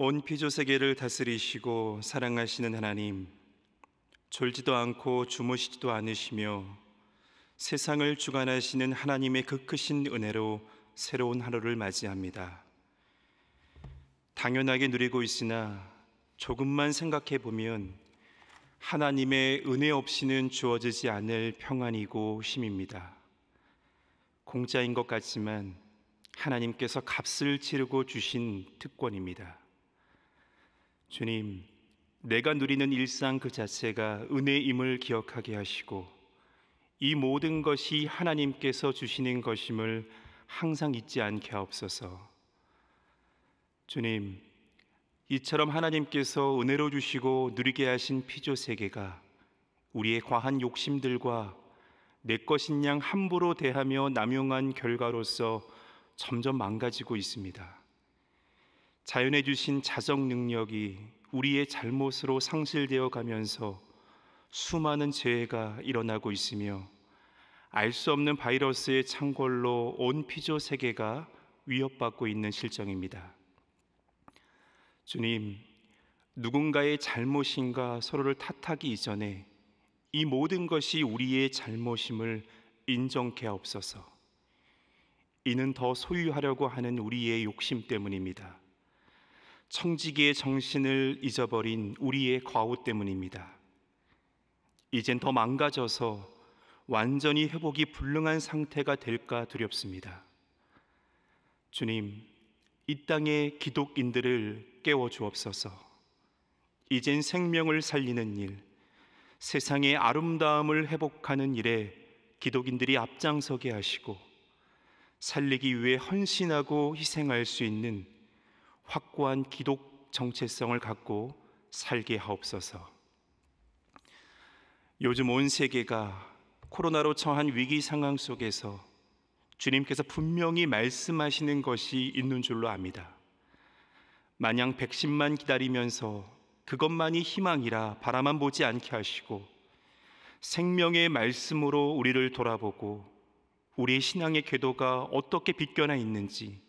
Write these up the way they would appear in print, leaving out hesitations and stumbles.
온 피조 세계를 다스리시고 사랑하시는 하나님, 졸지도 않고 주무시지도 않으시며 세상을 주관하시는 하나님의 그 크신 은혜로 새로운 하루를 맞이합니다. 당연하게 누리고 있으나 조금만 생각해 보면 하나님의 은혜 없이는 주어지지 않을 평안이고 쉼입니다. 공짜인 것 같지만 하나님께서 값을 치르고 주신 특권입니다. 주님, 내가 누리는 일상 그 자체가 은혜임을 기억하게 하시고 이 모든 것이 하나님께서 주시는 것임을 항상 잊지 않게 하옵소서. 주님, 이처럼 하나님께서 은혜로 주시고 누리게 하신 피조 세계가 우리의 과한 욕심들과 내 것인 양 함부로 대하며 남용한 결과로서 점점 망가지고 있습니다. 자연에 주신 자정 능력이 우리의 잘못으로 상실되어 가면서 수많은 재해가 일어나고 있으며 알 수 없는 바이러스의 창궐로 온 피조 세계가 위협받고 있는 실정입니다. 주님, 누군가의 잘못인가 서로를 탓하기 이전에 이 모든 것이 우리의 잘못임을 인정케 하옵소서. 이는 더 소유하려고 하는 우리의 욕심 때문입니다. 청지기의 정신을 잊어버린 우리의 과오 때문입니다. 이젠 더 망가져서 완전히 회복이 불능한 상태가 될까 두렵습니다. 주님, 이 땅의 기독인들을 깨워 주옵소서. 이젠 생명을 살리는 일, 세상의 아름다움을 회복하는 일에 기독인들이 앞장서게 하시고 살리기 위해 헌신하고 희생할 수 있는 확고한 기독 정체성을 갖고 살게 하옵소서. 요즘 온 세계가 코로나로 처한 위기 상황 속에서 주님께서 분명히 말씀하시는 것이 있는 줄로 압니다. 마냥 백신만 기다리면서 그것만이 희망이라 바라만 보지 않게 하시고 생명의 말씀으로 우리를 돌아보고 우리의 신앙의 궤도가 어떻게 비껴나 있는지,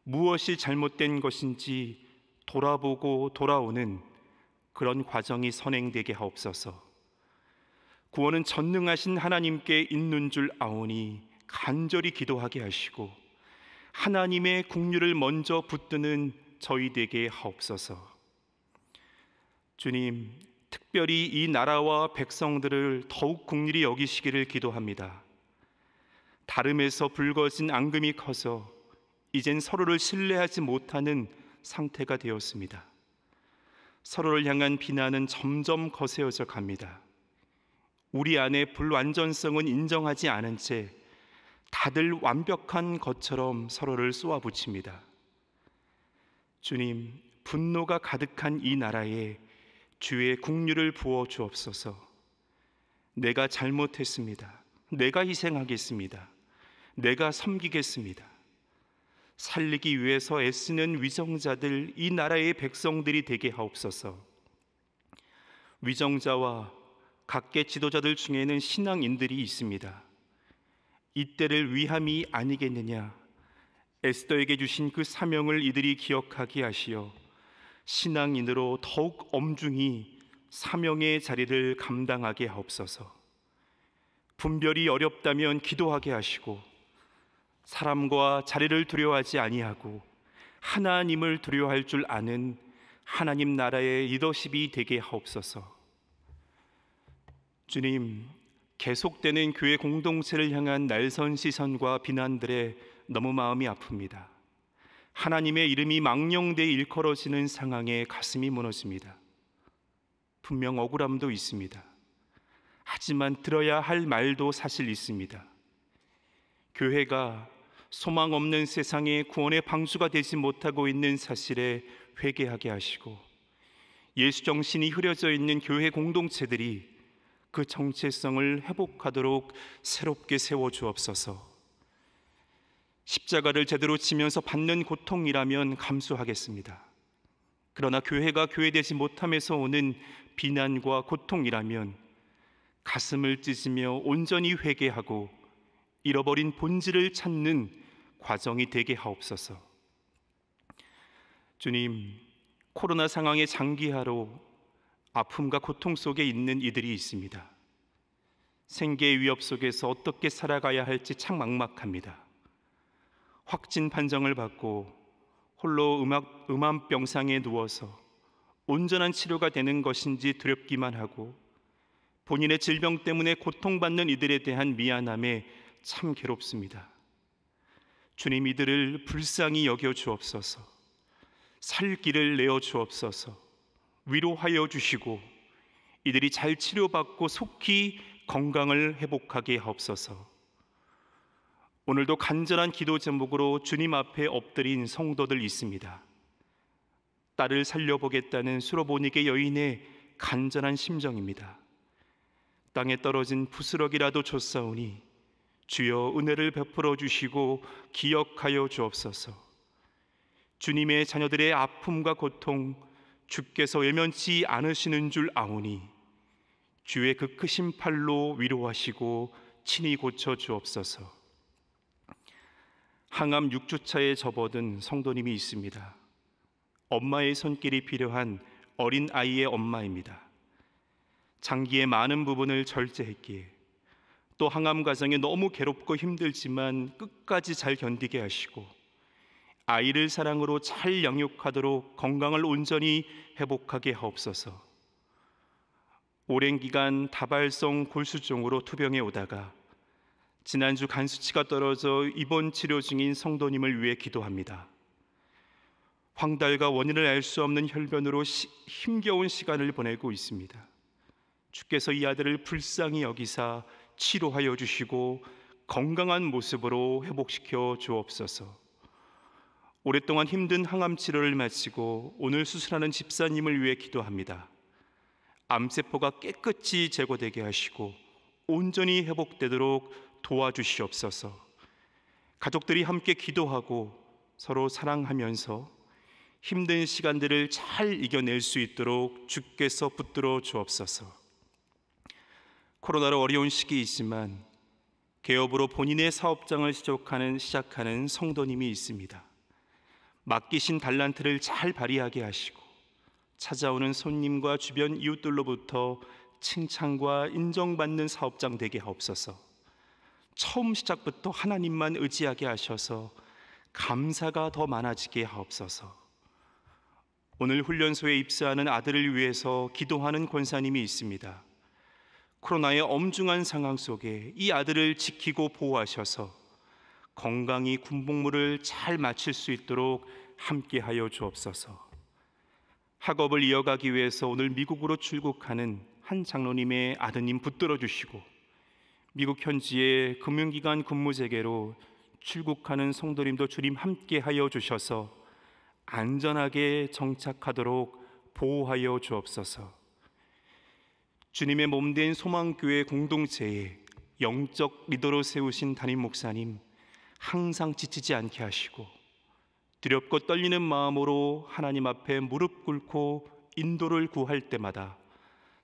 무엇이 잘못된 것인지 돌아보고 돌아오는 그런 과정이 선행되게 하옵소서. 구원은 전능하신 하나님께 있는 줄 아오니 간절히 기도하게 하시고 하나님의 국류를 먼저 붙드는 저희 되게 하옵소서. 주님, 특별히 이 나라와 백성들을 더욱 긍휼히 여기시기를 기도합니다. 다름에서 불거진 앙금이 커서 이젠 서로를 신뢰하지 못하는 상태가 되었습니다. 서로를 향한 비난은 점점 거세어져 갑니다. 우리 안의 불완전성은 인정하지 않은 채 다들 완벽한 것처럼 서로를 쏘아붙입니다. 주님, 분노가 가득한 이 나라에 주의 긍휼을 부어 주옵소서. 내가 잘못했습니다. 내가 희생하겠습니다. 내가 섬기겠습니다. 살리기 위해서 애쓰는 위정자들, 이 나라의 백성들이 되게 하옵소서. 위정자와 각계 지도자들 중에는 신앙인들이 있습니다. 이때를 위함이 아니겠느냐. 에스더에게 주신 그 사명을 이들이 기억하게 하시어 신앙인으로 더욱 엄중히 사명의 자리를 감당하게 하옵소서. 분별이 어렵다면 기도하게 하시고 사람과 자리를 두려워하지 아니하고 하나님을 두려워할 줄 아는 하나님 나라의 리더십이 되게 하옵소서. 주님, 계속되는 교회 공동체를 향한 날선 시선과 비난들에 너무 마음이 아픕니다. 하나님의 이름이 망령되이 일컬어지는 상황에 가슴이 무너집니다. 분명 억울함도 있습니다. 하지만 들어야 할 말도 사실 있습니다. 교회가 소망 없는 세상에 구원의 방주가 되지 못하고 있는 사실에 회개하게 하시고 예수 정신이 흐려져 있는 교회 공동체들이 그 정체성을 회복하도록 새롭게 세워주옵소서. 십자가를 제대로 지면서 받는 고통이라면 감수하겠습니다. 그러나 교회가 교회되지 못함에서 오는 비난과 고통이라면 가슴을 찢으며 온전히 회개하고 잃어버린 본질을 찾는 과정이 되게 하옵소서. 주님, 코로나 상황의 장기화로 아픔과 고통 속에 있는 이들이 있습니다. 생계의 위협 속에서 어떻게 살아가야 할지 참 막막합니다. 확진 판정을 받고 홀로 음암병상에 누워서 온전한 치료가 되는 것인지 두렵기만 하고, 본인의 질병 때문에 고통받는 이들에 대한 미안함에 참 괴롭습니다. 주님, 이들을 불쌍히 여겨 주옵소서. 살 길을 내어 주옵소서. 위로하여 주시고 이들이 잘 치료받고 속히 건강을 회복하게 하옵소서. 오늘도 간절한 기도 제목으로 주님 앞에 엎드린 성도들 있습니다. 딸을 살려보겠다는 수로보니게 여인의 간절한 심정입니다. 땅에 떨어진 부스러기라도 줬사오니 주여 은혜를 베풀어 주시고 기억하여 주옵소서. 주님의 자녀들의 아픔과 고통 주께서 외면치 않으시는 줄 아오니 주의 그 크신 팔로 위로하시고 친히 고쳐 주옵소서. 항암 6주차에 접어든 성도님이 있습니다. 엄마의 손길이 필요한 어린 아이의 엄마입니다. 장기의 많은 부분을 절제했기에 또 항암 과정이 너무 괴롭고 힘들지만 끝까지 잘 견디게 하시고 아이를 사랑으로 잘 양육하도록 건강을 온전히 회복하게 하옵소서. 오랜 기간 다발성 골수종으로 투병해 오다가 지난주 간 수치가 떨어져 입원 치료 중인 성도님을 위해 기도합니다. 황달과 원인을 알 수 없는 혈변으로 힘겨운 시간을 보내고 있습니다. 주께서 이 아들을 불쌍히 여기사 치료하여 주시고 건강한 모습으로 회복시켜 주옵소서. 오랫동안 힘든 항암 치료를 마치고 오늘 수술하는 집사님을 위해 기도합니다. 암세포가 깨끗이 제거되게 하시고 온전히 회복되도록 도와주시옵소서. 가족들이 함께 기도하고 서로 사랑하면서 힘든 시간들을 잘 이겨낼 수 있도록 주께서 붙들어 주옵소서. 코로나로 어려운 시기이지만 개업으로 본인의 사업장을 시작하는 성도님이 있습니다. 맡기신 달란트를 잘 발휘하게 하시고 찾아오는 손님과 주변 이웃들로부터 칭찬과 인정받는 사업장 되게 하옵소서. 처음 시작부터 하나님만 의지하게 하셔서 감사가 더 많아지게 하옵소서. 오늘 훈련소에 입사하는 아들을 위해서 기도하는 권사님이 있습니다. 코로나의 엄중한 상황 속에 이 아들을 지키고 보호하셔서 건강히 군복무를 잘 마칠 수 있도록 함께하여 주옵소서. 학업을 이어가기 위해서 오늘 미국으로 출국하는 한 장로님의 아드님 붙들어 주시고 미국 현지의 금융기관 근무재개로 출국하는 성도님도 주님 함께하여 주셔서 안전하게 정착하도록 보호하여 주옵소서. 주님의 몸된 소망교회 공동체에 영적 리더로 세우신 담임 목사님 항상 지치지 않게 하시고 두렵고 떨리는 마음으로 하나님 앞에 무릎 꿇고 인도를 구할 때마다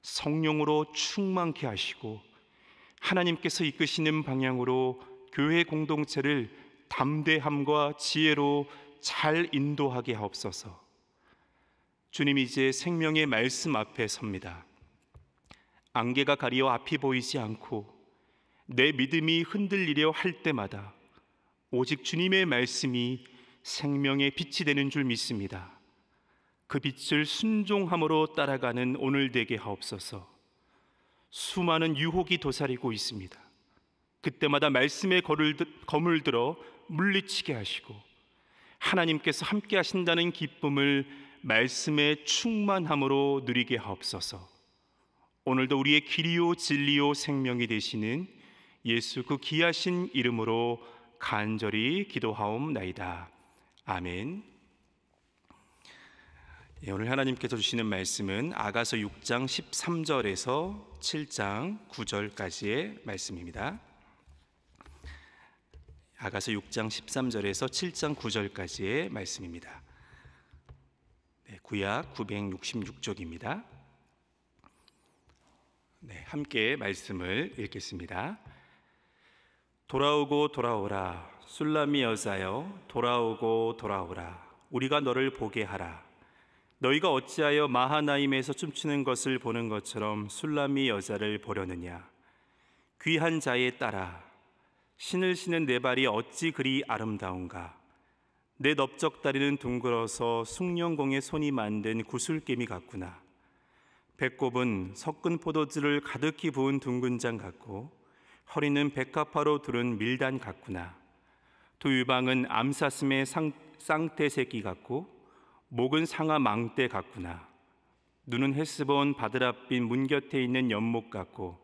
성령으로 충만케 하시고 하나님께서 이끄시는 방향으로 교회 공동체를 담대함과 지혜로 잘 인도하게 하옵소서. 주님, 이제 생명의 말씀 앞에 섭니다. 안개가 가리어 앞이 보이지 않고 내 믿음이 흔들리려 할 때마다 오직 주님의 말씀이 생명의 빛이 되는 줄 믿습니다. 그 빛을 순종함으로 따라가는 오늘 되게 하옵소서. 수많은 유혹이 도사리고 있습니다. 그때마다 말씀의 검을 들어 물리치게 하시고 하나님께서 함께 하신다는 기쁨을 말씀의 충만함으로 누리게 하옵소서. 오늘도 우리의 길이요 진리요 생명이 되시는 예수 그 귀하신 이름으로 간절히 기도하옵나이다. 아멘. 오늘 하나님께서 주시는 말씀은 아가서 6장 13절에서 7장 9절까지의 말씀입니다. 아가서 6장 13절에서 7장 9절까지의 말씀입니다. 구약 966쪽입니다. 함께 말씀을 읽겠습니다. 돌아오고 돌아오라 술람미 여자여 돌아오고 돌아오라 우리가 너를 보게 하라. 너희가 어찌하여 마하나임에서 춤추는 것을 보는 것처럼 술람미 여자를 보려느냐? 귀한 자의 딸아, 신을 신은 내 발이 어찌 그리 아름다운가? 내 넓적다리는 둥글어서 숭령공의 손이 만든 구슬개미 같구나. 배꼽은 섞은 포도주를 가득히 부은 둥근 장 같고 허리는 백합화로 두른 밀단 같구나. 두 유방은 암사슴의 쌍태 새끼 같고 목은 상아 망대 같구나. 눈은 헤스본 바드랍빛 문 곁에 있는 연못 같고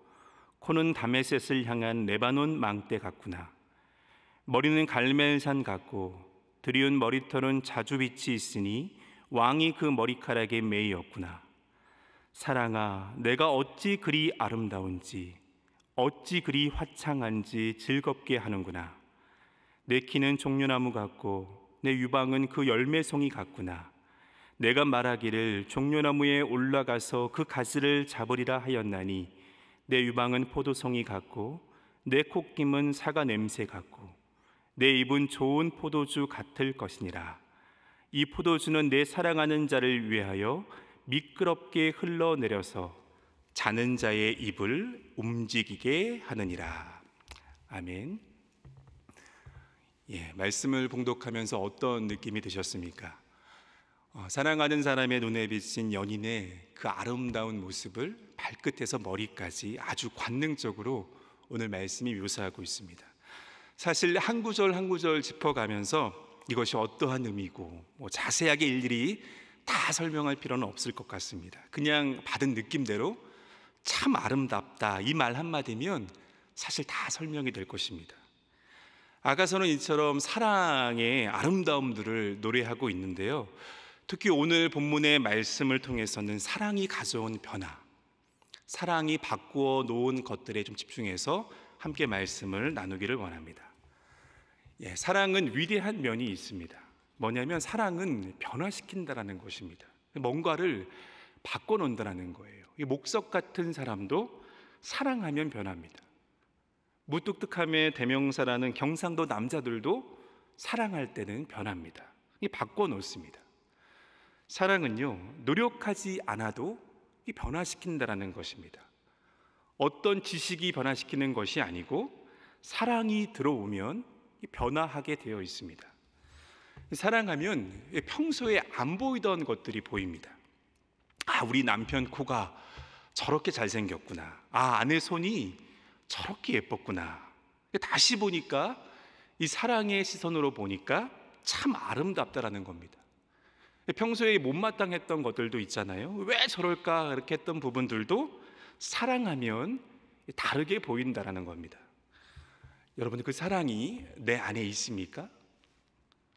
코는 다메셋을 향한 레바논 망대 같구나. 머리는 갈멜산 같고 드리운 머리털은 자주빛이 있으니 왕이 그 머리카락에 매이었구나. 사랑아, 내가 어찌 그리 아름다운지 어찌 그리 화창한지 즐겁게 하는구나. 내 키는 종려나무 같고 내 유방은 그 열매송이 같구나. 내가 말하기를 종려나무에 올라가서 그 가지를 잡으리라 하였나니 내 유방은 포도송이 같고 내 콧김은 사과 냄새 같고 내 입은 좋은 포도주 같을 것이니라. 이 포도주는 내 사랑하는 자를 위하여 미끄럽게 흘러내려서 자는 자의 입을 움직이게 하느니라. 아멘. 말씀을 봉독하면서 어떤 느낌이 드셨습니까? 사랑하는 사람의 눈에 비친 연인의 그 아름다운 모습을 발끝에서 머리까지 아주 관능적으로 오늘 말씀이 묘사하고 있습니다. 사실 한 구절 한 구절 짚어가면서 이것이 어떠한 의미고 자세하게 일일이 다 설명할 필요는 없을 것 같습니다. 그냥 받은 느낌대로 참 아름답다 이 말 한마디면 사실 다 설명이 될 것입니다. 아가서는 이처럼 사랑의 아름다움들을 노래하고 있는데요, 특히 오늘 본문의 말씀을 통해서는 사랑이 가져온 변화, 사랑이 바꾸어 놓은 것들에 좀 집중해서 함께 말씀을 나누기를 원합니다. 사랑은 위대한 면이 있습니다. 뭐냐면 사랑은 변화시킨다라는 것입니다. 뭔가를 바꿔놓는다는 거예요. 목석 같은 사람도 사랑하면 변합니다. 무뚝뚝함의 대명사라는 경상도 남자들도 사랑할 때는 변합니다. 바꿔놓습니다. 사랑은요, 노력하지 않아도 변화시킨다라는 것입니다. 어떤 지식이 변화시키는 것이 아니고 사랑이 들어오면 변화하게 되어 있습니다. 사랑하면 평소에 안 보이던 것들이 보입니다. 우리 남편 코가 저렇게 잘생겼구나. 아내 손이 저렇게 예뻤구나. 다시 보니까 이 사랑의 시선으로 보니까 참 아름답다라는 겁니다. 평소에 못마땅했던 것들도 있잖아요. 왜 저럴까 이렇게 했던 부분들도 사랑하면 다르게 보인다라는 겁니다. 여러분, 그 사랑이 내 안에 있습니까?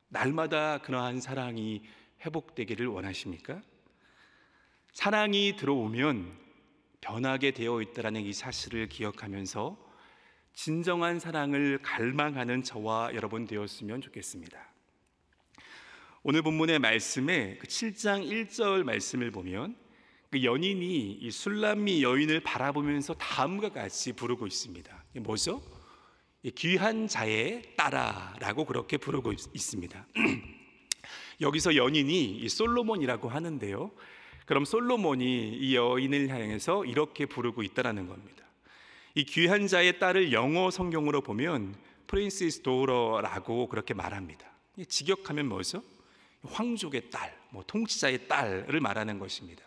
날마다 그러한 사랑이 회복되기를 원하십니까? 사랑이 들어오면 변하게 되어 있다는 이 사실을 기억하면서 진정한 사랑을 갈망하는 저와 여러분 되었으면 좋겠습니다. 오늘 본문의 말씀에 7장 1절 말씀을 보면 그 연인이 이 술람미 여인을 바라보면서 다음과 같이 부르고 있습니다. 뭐죠? 귀한 자의 딸아라고 그렇게 부르고 있습니다. 여기서 연인이 이 솔로몬이라고 하는데요, 그럼 솔로몬이 이 여인을 향해서 이렇게 부르고 있다는 겁니다. 이 귀한 자의 딸을 영어 성경으로 보면 프린세스 도러라고 그렇게 말합니다. 직역하면 뭐죠? 황족의 딸, 통치자의 딸을 말하는 것입니다.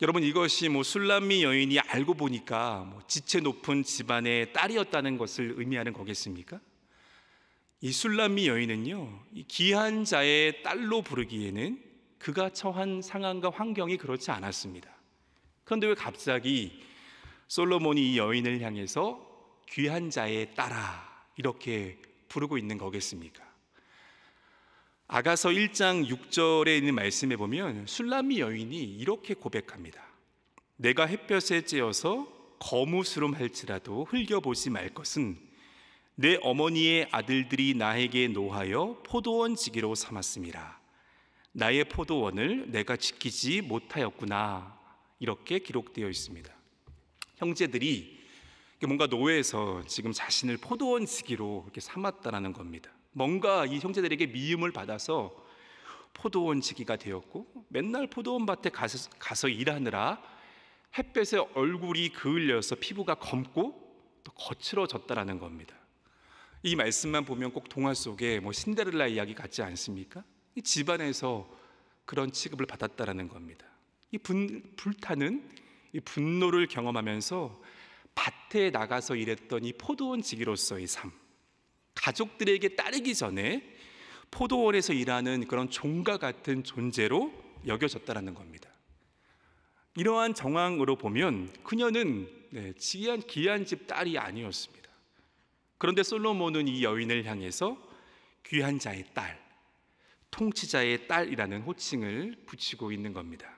여러분, 이것이 술람미 여인이 알고 보니까 지체 높은 집안의 딸이었다는 것을 의미하는 거겠습니까? 이 술람미 여인은요, 이 귀한 자의 딸로 부르기에는 그가 처한 상황과 환경이 그렇지 않았습니다. 그런데 왜 갑자기 솔로몬이 이 여인을 향해서 귀한 자의 딸아 이렇게 부르고 있는 거겠습니까? 아가서 1장 6절에 있는 말씀에 보면 술람미 여인이 이렇게 고백합니다. 내가 햇볕에 쬐어서 거무스름할지라도 흘겨보지 말 것은 내 어머니의 아들들이 나에게 노하여 포도원 지기로 삼았음이라. 나의 포도원을 내가 지키지 못하였구나. 이렇게 기록되어 있습니다. 형제들이 뭔가 노예에서 지금 자신을 포도원 지기로 이렇게 삼았다라는 겁니다. 뭔가 이 형제들에게 미움을 받아서 포도원 지기가 되었고 맨날 포도원 밭에 가서 일하느라 햇볕에 얼굴이 그을려서 피부가 검고 또 거칠어졌다라는 겁니다. 이 말씀만 보면 꼭 동화 속의 신데렐라 이야기 같지 않습니까? 이 집안에서 그런 취급을 받았다라는 겁니다. 이 불타는 이 분노를 경험하면서 밭에 나가서 일했던 이 포도원 지기로서의 삶, 가족들에게 따르기 전에 포도원에서 일하는 그런 종과 같은 존재로 여겨졌다라는 겁니다. 이러한 정황으로 보면 그녀는 귀한 집 딸이 아니었습니다. 그런데 솔로몬은 이 여인을 향해서 귀한 자의 딸, 통치자의 딸이라는 호칭을 붙이고 있는 겁니다.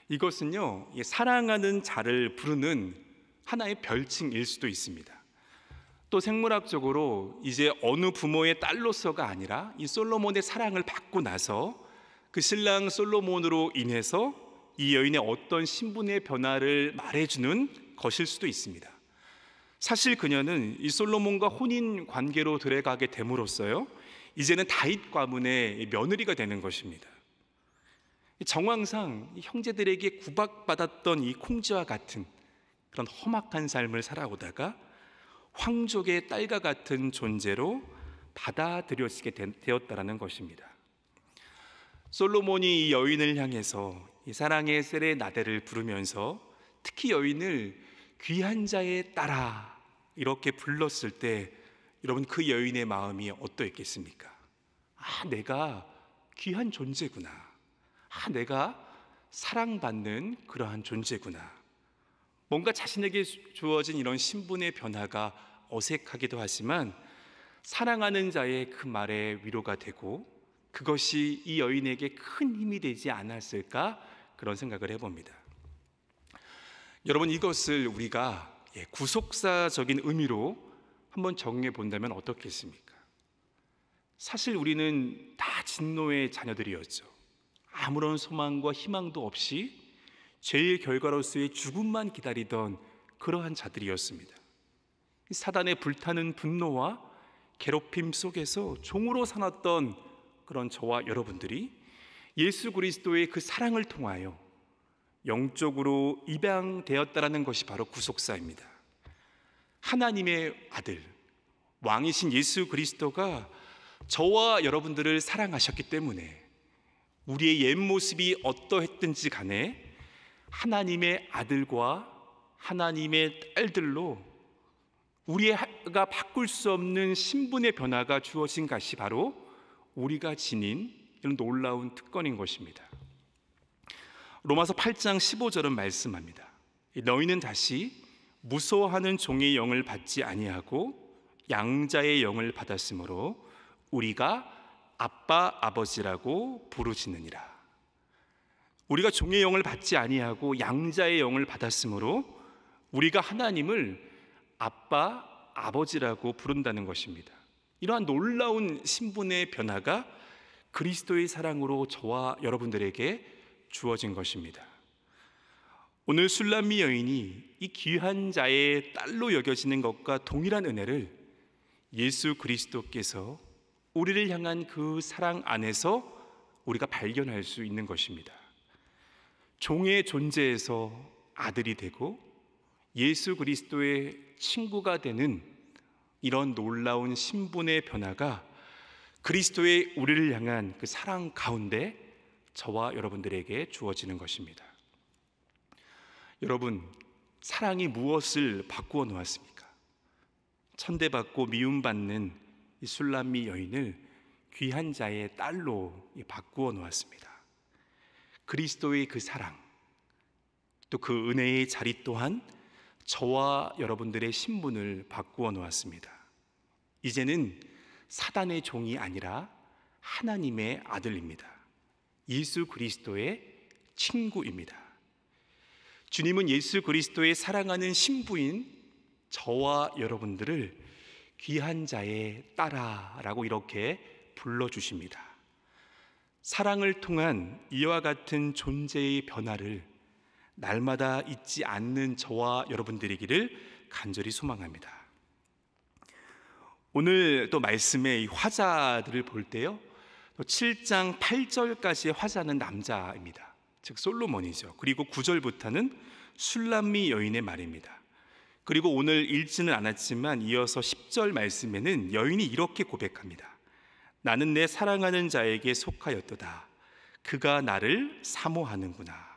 이것은요, 사랑하는 자를 부르는 하나의 별칭일 수도 있습니다. 또 생물학적으로 이제 어느 부모의 딸로서가 아니라 이 솔로몬의 사랑을 받고 나서 그 신랑 솔로몬으로 인해서 이 여인의 어떤 신분의 변화를 말해주는 것일 수도 있습니다. 사실 그녀는 이 솔로몬과 혼인 관계로 들어가게 됨으로써요, 이제는 다윗 가문의 며느리가 되는 것입니다. 정황상 형제들에게 구박받았던 이 콩쥐와 같은 그런 험악한 삶을 살아오다가 황족의 딸과 같은 존재로 받아들여지게 되었다라는 것입니다. 솔로몬이 이 여인을 향해서 이 사랑의 세레나데를 부르면서 특히 여인을 귀한 자의 딸아 이렇게 불렀을 때 여러분 그 여인의 마음이 어떠했겠습니까? 내가 귀한 존재구나. 내가 사랑받는 그러한 존재구나. 뭔가 자신에게 주어진 이런 신분의 변화가 어색하기도 하지만 사랑하는 자의 그 말에 위로가 되고 그것이 이 여인에게 큰 힘이 되지 않았을까 그런 생각을 해봅니다. 여러분 이것을 우리가 구속사적인 의미로 한번 정리해 본다면 어떻겠습니까? 사실 우리는 다 진노의 자녀들이었죠. 아무런 소망과 희망도 없이 죄의 결과로서의 죽음만 기다리던 그러한 자들이었습니다. 사단의 불타는 분노와 괴롭힘 속에서 종으로 살았던 그런 저와 여러분들이 예수 그리스도의 그 사랑을 통하여 영적으로 입양되었다라는 것이 바로 구속사입니다. 하나님의 아들, 왕이신 예수 그리스도가 저와 여러분들을 사랑하셨기 때문에 우리의 옛 모습이 어떠했든지 간에 하나님의 아들과 하나님의 딸들로 우리가 바꿀 수 없는 신분의 변화가 주어진 것이 바로 우리가 지닌 이런 놀라운 특권인 것입니다. 로마서 8장 15절은 말씀합니다. 너희는 다시 무서워하는 종의 영을 받지 아니하고 양자의 영을 받았으므로 우리가 아빠 아버지라고 부르짖느니라. 우리가 종의 영을 받지 아니하고 양자의 영을 받았으므로 우리가 하나님을 아빠 아버지라고 부른다는 것입니다. 이러한 놀라운 신분의 변화가 그리스도의 사랑으로 저와 여러분들에게 주어진 것입니다. 오늘 술람미 여인이 이 귀한 자의 딸로 여겨지는 것과 동일한 은혜를 예수 그리스도께서 우리를 향한 그 사랑 안에서 우리가 발견할 수 있는 것입니다. 종의 존재에서 아들이 되고 예수 그리스도의 친구가 되는 이런 놀라운 신분의 변화가 그리스도의 우리를 향한 그 사랑 가운데 저와 여러분들에게 주어지는 것입니다. 여러분, 사랑이 무엇을 바꾸어 놓았습니까? 천대받고 미움받는 이 술람미 여인을 귀한 자의 딸로 바꾸어 놓았습니다. 그리스도의 그 사랑, 또 그 은혜의 자리 또한 저와 여러분들의 신분을 바꾸어 놓았습니다. 이제는 사단의 종이 아니라 하나님의 아들입니다. 예수 그리스도의 친구입니다. 주님은 예수 그리스도의 사랑하는 신부인 저와 여러분들을 귀한 자의 딸아라고 이렇게 불러주십니다. 사랑을 통한 이와 같은 존재의 변화를 날마다 잊지 않는 저와 여러분들이기를 간절히 소망합니다. 오늘 또 말씀의 이 화자들을 볼 때요, 또 7장 8절까지의 화자는 남자입니다. 즉 솔로몬이죠. 그리고 9절부터는 슐람미 여인의 말입니다. 그리고 오늘 읽지는 않았지만 이어서 10절 말씀에는 여인이 이렇게 고백합니다. 나는 내 사랑하는 자에게 속하였도다. 그가 나를 사모하는구나.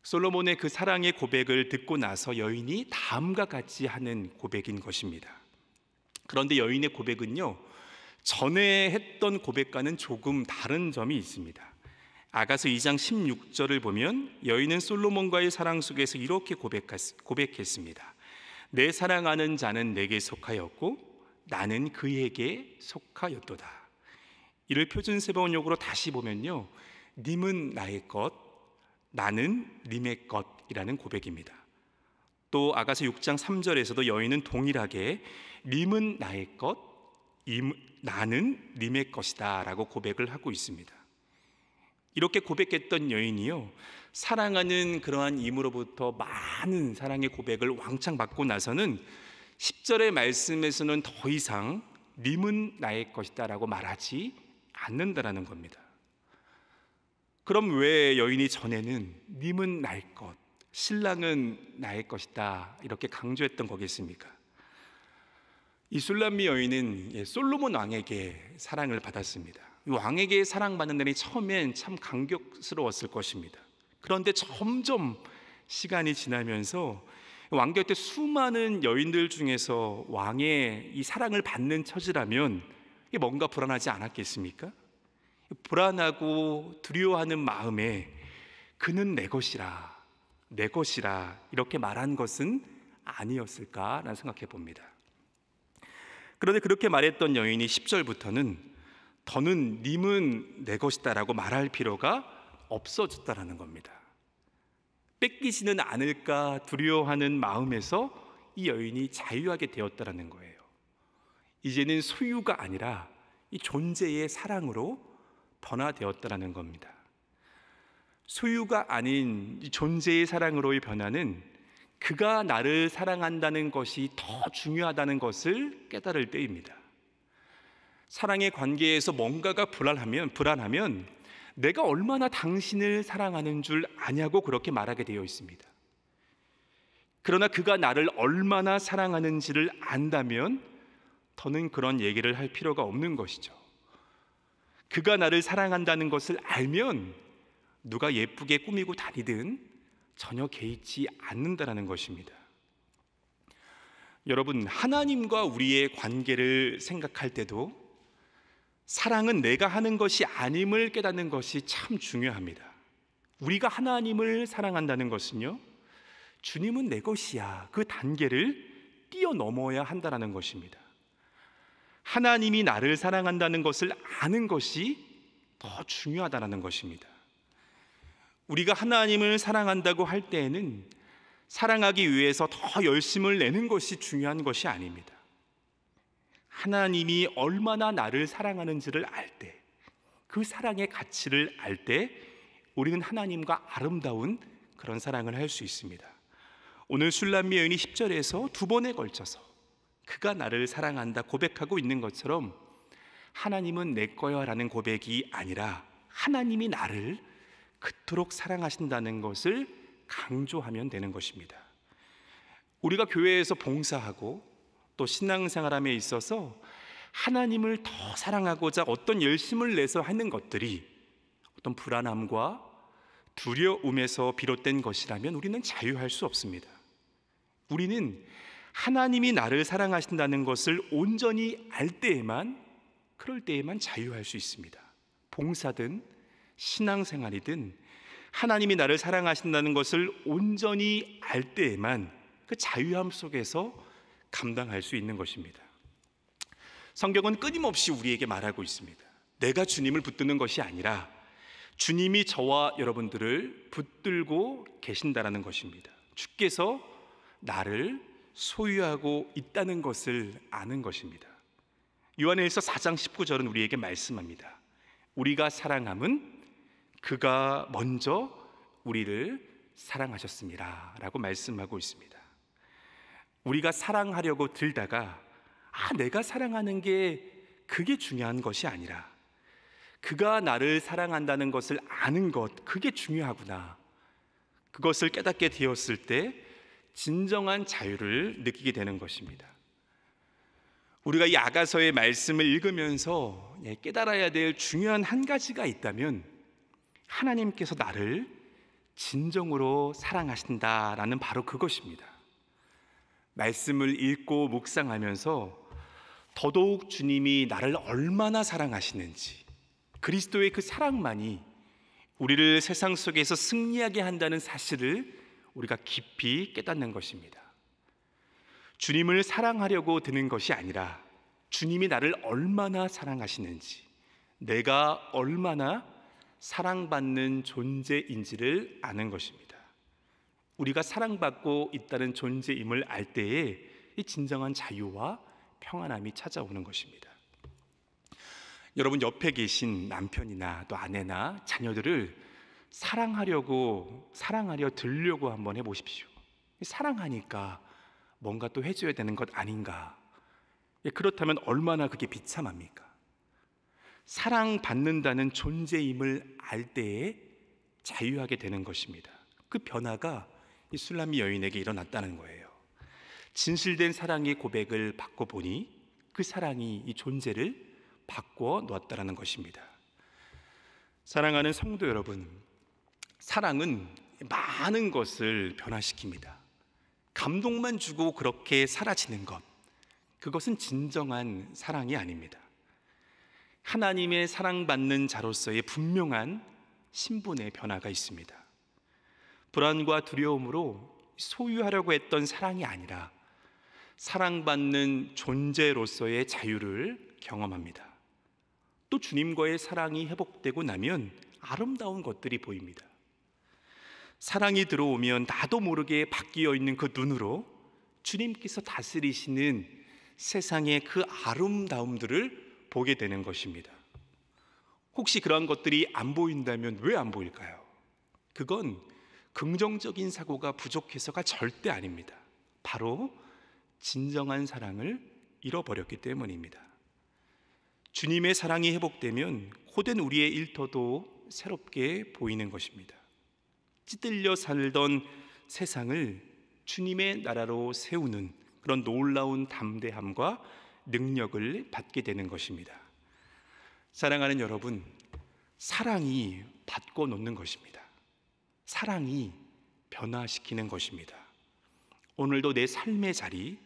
솔로몬의 그 사랑의 고백을 듣고 나서 여인이 다음과 같이 하는 고백인 것입니다. 그런데 여인의 고백은요, 전에 했던 고백과는 조금 다른 점이 있습니다. 아가서 2장 16절을 보면 여인은 솔로몬과의 사랑 속에서 이렇게 고백했습니다. 내 사랑하는 자는 내게 속하였고 나는 그에게 속하였도다. 이를 표준 세번역으로 다시 보면요, 님은 나의 것, 나는 님의 것이라는 고백입니다. 또 아가서 6장 3절에서도 여인은 동일하게 님은 나의 것, 나는 님의 것이다 라고 고백을 하고 있습니다. 이렇게 고백했던 여인이요, 사랑하는 그러한 임으로부터 많은 사랑의 고백을 왕창 받고 나서는 10절의 말씀에서는 더 이상 님은 나의 것이다 라고 말하지 않는다라는 겁니다. 그럼 왜 여인이 전에는 님은 나의 것, 신랑은 나의 것이다 이렇게 강조했던 거겠습니까? 이 슐람미 여인은 솔로몬 왕에게 사랑을 받았습니다. 왕에게 사랑받는 날이 처음엔 참 감격스러웠을 것입니다. 그런데 점점 시간이 지나면서 왕 곁에 수많은 여인들 중에서 왕의 이 사랑을 받는 처지라면 뭔가 불안하지 않았겠습니까? 불안하고 두려워하는 마음에 그는 내 것이라, 내 것이라 이렇게 말한 것은 아니었을까라는 생각해 봅니다. 그런데 그렇게 말했던 여인이 10절부터는 더는 님은 내 것이다 라고 말할 필요가 없어졌다라는 겁니다. 뺏기지는 않을까 두려워하는 마음에서 이 여인이 자유하게 되었다라는 거예요. 이제는 소유가 아니라 이 존재의 사랑으로 변화되었다라는 겁니다. 소유가 아닌 이 존재의 사랑으로의 변화는 그가 나를 사랑한다는 것이 더 중요하다는 것을 깨달을 때입니다. 사랑의 관계에서 뭔가가 불안하면 내가 얼마나 당신을 사랑하는 줄 아냐고 그렇게 말하게 되어 있습니다. 그러나 그가 나를 얼마나 사랑하는지를 안다면 더는 그런 얘기를 할 필요가 없는 것이죠. 그가 나를 사랑한다는 것을 알면 누가 예쁘게 꾸미고 다니든 전혀 개의치 않는다라는 것입니다. 여러분, 하나님과 우리의 관계를 생각할 때도 사랑은 내가 하는 것이 아님을 깨닫는 것이 참 중요합니다. 우리가 하나님을 사랑한다는 것은요, 주님은 내 것이야, 그 단계를 뛰어넘어야 한다는 것입니다. 하나님이 나를 사랑한다는 것을 아는 것이 더 중요하다는 것입니다. 우리가 하나님을 사랑한다고 할 때에는 사랑하기 위해서 더 열심을 내는 것이 중요한 것이 아닙니다. 하나님이 얼마나 나를 사랑하는지를 알 때, 그 사랑의 가치를 알 때 우리는 하나님과 아름다운 그런 사랑을 할 수 있습니다. 오늘 슐람미 여인이 10절에서 두 번에 걸쳐서 그가 나를 사랑한다 고백하고 있는 것처럼 하나님은 내 거야 라는 고백이 아니라 하나님이 나를 그토록 사랑하신다는 것을 강조하면 되는 것입니다. 우리가 교회에서 봉사하고 또 신앙생활함에 있어서 하나님을 더 사랑하고자 어떤 열심을 내서 하는 것들이 어떤 불안함과 두려움에서 비롯된 것이라면 우리는 자유할 수 없습니다. 우리는 하나님이 나를 사랑하신다는 것을 온전히 알 때에만, 그럴 때에만 자유할 수 있습니다. 봉사든 신앙생활이든 하나님이 나를 사랑하신다는 것을 온전히 알 때에만 그 자유함 속에서 감당할 수 있는 것입니다. 성경은 끊임없이 우리에게 말하고 있습니다. 내가 주님을 붙드는 것이 아니라 주님이 저와 여러분들을 붙들고 계신다라는 것입니다. 주께서 나를 소유하고 있다는 것을 아는 것입니다. 요한일서 4장 19절은 우리에게 말씀합니다. 우리가 사랑함은 그가 먼저 우리를 사랑하셨습니다 라고 말씀하고 있습니다. 우리가 사랑하려고 들다가 내가 사랑하는 게 그게 중요한 것이 아니라 그가 나를 사랑한다는 것을 아는 것, 그게 중요하구나. 그것을 깨닫게 되었을 때 진정한 자유를 느끼게 되는 것입니다. 우리가 이 아가서의 말씀을 읽으면서 깨달아야 될 중요한 한 가지가 있다면, 하나님께서 나를 진정으로 사랑하신다라는 바로 그것입니다. 말씀을 읽고 묵상하면서 더더욱 주님이 나를 얼마나 사랑하시는지, 그리스도의 그 사랑만이 우리를 세상 속에서 승리하게 한다는 사실을 우리가 깊이 깨닫는 것입니다. 주님을 사랑하려고 드는 것이 아니라 주님이 나를 얼마나 사랑하시는지, 내가 얼마나 사랑받는 존재인지를 아는 것입니다. 우리가 사랑받고 있다는 존재임을 알 때에 이 진정한 자유와 평안함이 찾아오는 것입니다. 여러분, 옆에 계신 남편이나 또 아내나 자녀들을 사랑하려 들려고 한번 해보십시오. 사랑하니까 뭔가 또 해줘야 되는 것 아닌가? 그렇다면 얼마나 그게 비참합니까? 사랑받는다는 존재임을 알 때에 자유하게 되는 것입니다. 그 변화가 이 술람미 여인에게 일어났다는 거예요. 진실된 사랑의 고백을 받고 보니 그 사랑이 이 존재를 바꿔 놓았다는 것입니다. 사랑하는 성도 여러분, 사랑은 많은 것을 변화시킵니다. 감동만 주고 그렇게 사라지는 것, 그것은 진정한 사랑이 아닙니다. 하나님의 사랑받는 자로서의 분명한 신분의 변화가 있습니다. 불안과 두려움으로 소유하려고 했던 사랑이 아니라 사랑받는 존재로서의 자유를 경험합니다. 또 주님과의 사랑이 회복되고 나면 아름다운 것들이 보입니다. 사랑이 들어오면 나도 모르게 바뀌어 있는 그 눈으로 주님께서 다스리시는 세상의 그 아름다움들을 보게 되는 것입니다. 혹시 그러한 것들이 안 보인다면 왜 안 보일까요? 그건 긍정적인 사고가 부족해서가 절대 아닙니다. 바로 진정한 사랑을 잃어버렸기 때문입니다. 주님의 사랑이 회복되면 고된 우리의 일터도 새롭게 보이는 것입니다. 찌들려 살던 세상을 주님의 나라로 세우는 그런 놀라운 담대함과 능력을 받게 되는 것입니다. 사랑하는 여러분, 사랑이 바꿔놓는 것입니다. 사랑이 변화시키는 것입니다. 오늘도 내 삶의 자리,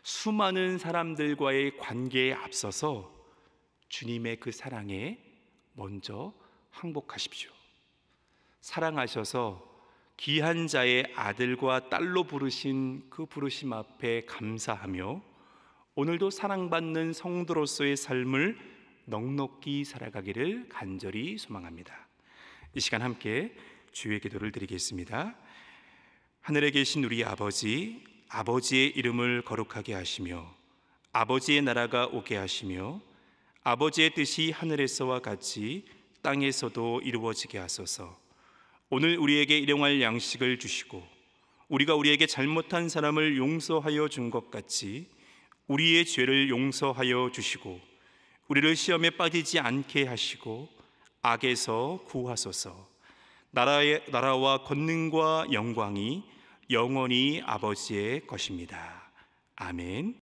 수많은 사람들과의 관계에 앞서서 주님의 그 사랑에 먼저 항복하십시오. 사랑하셔서 귀한 자의 아들과 딸로 부르신 그 부르심 앞에 감사하며 오늘도 사랑받는 성도로서의 삶을 넉넉히 살아가기를 간절히 소망합니다. 이 시간 함께 주의 기도를 드리겠습니다. 하늘에 계신 우리 아버지, 아버지의 이름을 거룩하게 하시며 아버지의 나라가 오게 하시며 아버지의 뜻이 하늘에서와 같이 땅에서도 이루어지게 하소서. 오늘 우리에게 일용할 양식을 주시고 우리가 우리에게 잘못한 사람을 용서하여 준 것 같이 우리의 죄를 용서하여 주시고 우리를 시험에 빠지지 않게 하시고 악에서 구하소서. 나라와 권능과 영광이 영원히 아버지의 것입니다. 아멘.